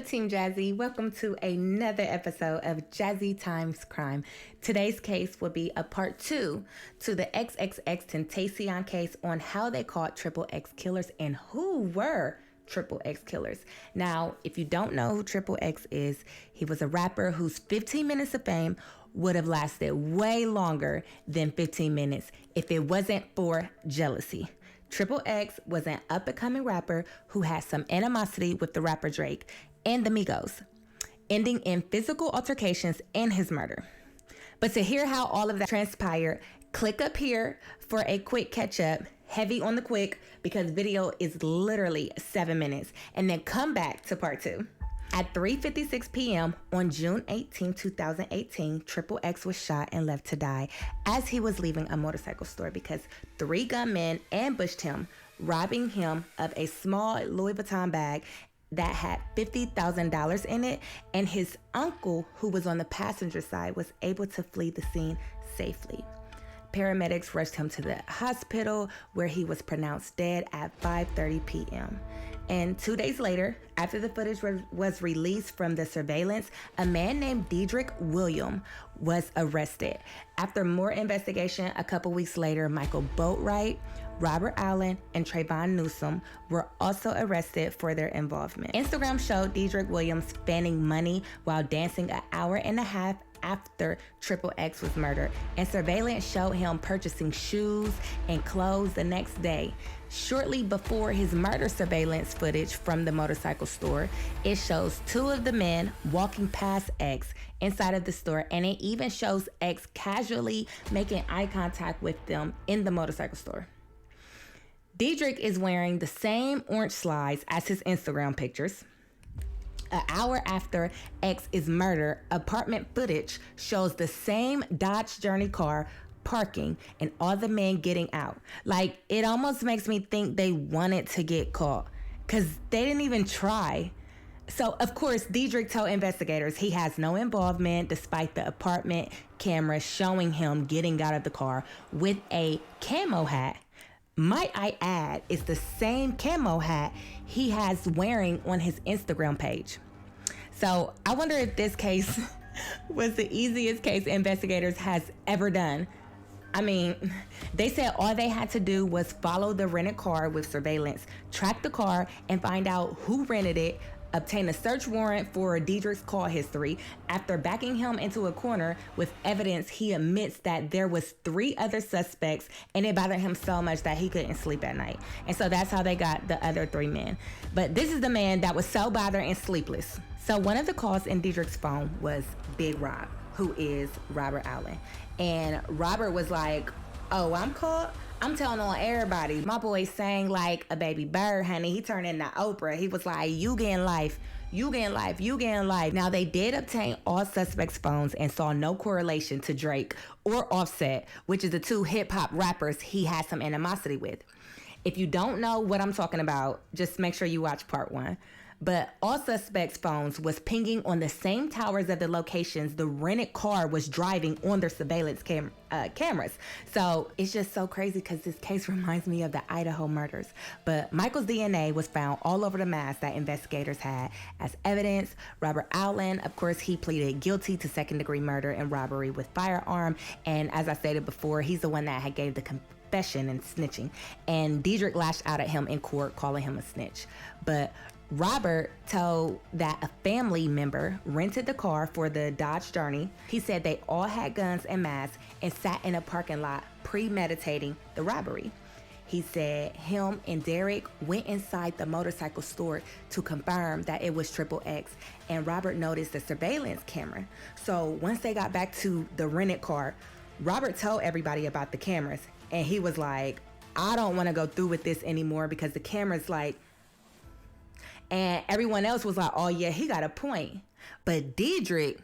Team Jazzy, welcome to another episode of Jazzy Times Crime. Today's case will be a part 2 to the XXXtentacion case on how they caught Triple X killers and who were Triple X killers. Now, if you don't know who Triple X is, he was a rapper whose 15 minutes of fame would have lasted way longer than 15 minutes if it wasn't for jealousy. Triple X was an up-and-coming rapper who had some animosity with the rapper Drake and the Migos, ending in physical altercations and his murder. But to hear how all of that transpired, click up here for a quick catch-up, heavy on the quick, because video is literally 7 minutes, and then come back to part 2. At 3:56 p.m. on June 18, 2018, Triple X was shot and left to die as he was leaving a motorcycle store because 3 gunmen ambushed him, robbing him of a small Louis Vuitton bag that had $50,000 in it, and his uncle, who was on the passenger side, was able to flee the scene safely. Paramedics rushed him to the hospital where he was pronounced dead at 5:30 p.m. And 2 days later, after the footage was released from the surveillance, a man named Dedrick William was arrested. After more investigation, a couple weeks later, Michael Boatwright, Robert Allen, and Trayvon Newsom were also arrested for their involvement. Instagram showed Dedrick Williams fanning money while dancing an hour and a half after Triple X was murdered, and surveillance showed him purchasing shoes and clothes the next day. Shortly before his murder, surveillance footage from the motorcycle store, it shows 2 of the men walking past X inside of the store, and it even shows X casually making eye contact with them in the motorcycle store. Dedrick is wearing the same orange slides as his Instagram pictures. An hour after X is murdered, apartment footage shows the same Dodge Journey car parking and all the men getting out. Like, it almost makes me think they wanted to get caught because they didn't even try. So, of course, Dedrick told investigators he has no involvement despite the apartment camera showing him getting out of the car with a camo hat. Might I add, it's the same camo hat he has wearing on his Instagram page. So I wonder if this case was the easiest case investigators has ever done. I mean, they said all they had to do was follow the rented car with surveillance, track the car, and find out who rented it, obtain a search warrant for Dedrick's call history. After backing him into a corner with evidence, he admits that there was 3 other suspects and it bothered him so much that he couldn't sleep at night. And so that's how they got the other 3 men. But this is the man that was so bothered and sleepless. So one of the calls in Dedrick's phone was Big Rob, who is Robert Allen. And Robert was like, "Oh, I'm caught? I'm telling on everybody. My boy sang like a baby bird, honey. He turned into Oprah. He was like, you getting life, you getting life, you getting life." Now, they did obtain all suspects' phones and saw no correlation to Drake or Offset, which is the 2 hip-hop rappers he had some animosity with. If you don't know what I'm talking about, just make sure you watch part 1. But all suspects' phones was pinging on the same towers of the locations the rented car was driving on their surveillance cameras. So it's just so crazy because this case reminds me of the Idaho murders. But Michael's DNA was found all over the mask that investigators had as evidence. Robert Allen, of course, he pleaded guilty to second-degree murder and robbery with firearm. And as I stated before, he's the one that had gave the confession and snitching. And Dedrick lashed out at him in court, calling him a snitch. But Robert told that a family member rented the car for the Dodge Journey. He said they all had guns and masks and sat in a parking lot premeditating the robbery. He said him and Derek went inside the motorcycle store to confirm that it was Triple X, and Robert noticed the surveillance camera. So once they got back to the rented car, Robert told everybody about the cameras, and he was like, "I don't want to go through with this anymore because the camera's like..." And everyone else was like, "Oh yeah, he got a point." But Dedrick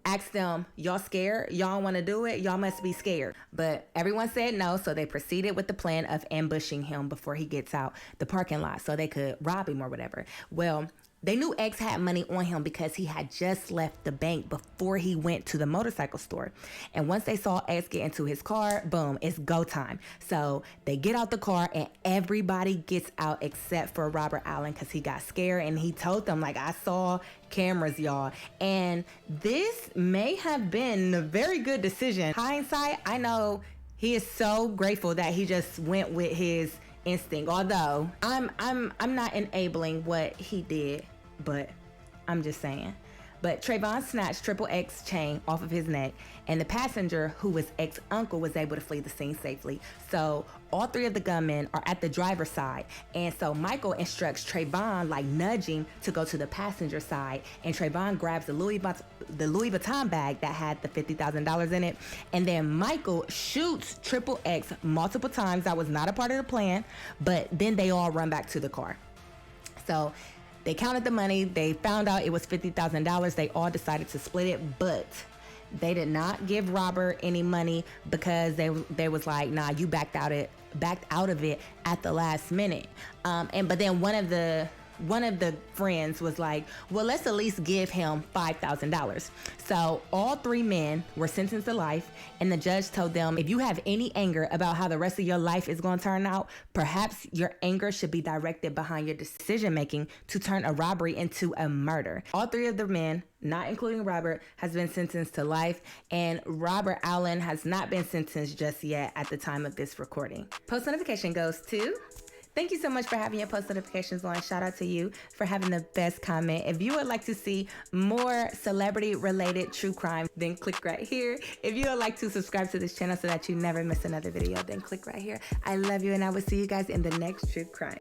asked them, "Y'all scared? Y'all want to do it? Y'all must be scared." But everyone said no, so they proceeded with the plan of ambushing him before he gets out the parking lot so they could rob him or whatever. Well, They knew X had money on him because he had just left the bank before he went to the motorcycle store. And once they saw X get into his car, boom, it's go time. So they get out the car and everybody gets out except for Robert Allen because he got scared and he told them, like, I saw cameras, y'all. And this may have been a very good decision. Hindsight, I know he is so grateful that he just went with his instinct. Although I'm not enabling what he did, but I'm just saying. But Trayvon snatched Triple X chain off of his neck, and the passenger, who was X's uncle, was able to flee the scene safely. So all three of the gunmen are at the driver's side, and so Michael instructs Trayvon, like nudging, to go to the passenger side, and Trayvon grabs the Louis Vuitton bag that had the $50,000 in it, and then Michael shoots Triple X multiple times. That was not a part of the plan, but then they all run back to the car. So they counted the money. They found out it was $50,000. They all decided to split it, but they did not give Robert any money because they was like, nah, you backed out of it at the last minute. But then one of the friends was like, well, let's at least give him $5,000. So all three men were sentenced to life, and the judge told them, if you have any anger about how the rest of your life is going to turn out, perhaps your anger should be directed behind your decision making to turn a robbery into a murder. All three of the men, not including Robert, has been sentenced to life, and Robert Allen has not been sentenced just yet at the time of this recording. Post notification goes to... Thank you so much for having your post notifications on. Shout out to you for having the best comment. If you would like to see more celebrity related true crime, then click right here. If you would like to subscribe to this channel so that you never miss another video, then click right here. I love you, and I will see you guys in the next true crime.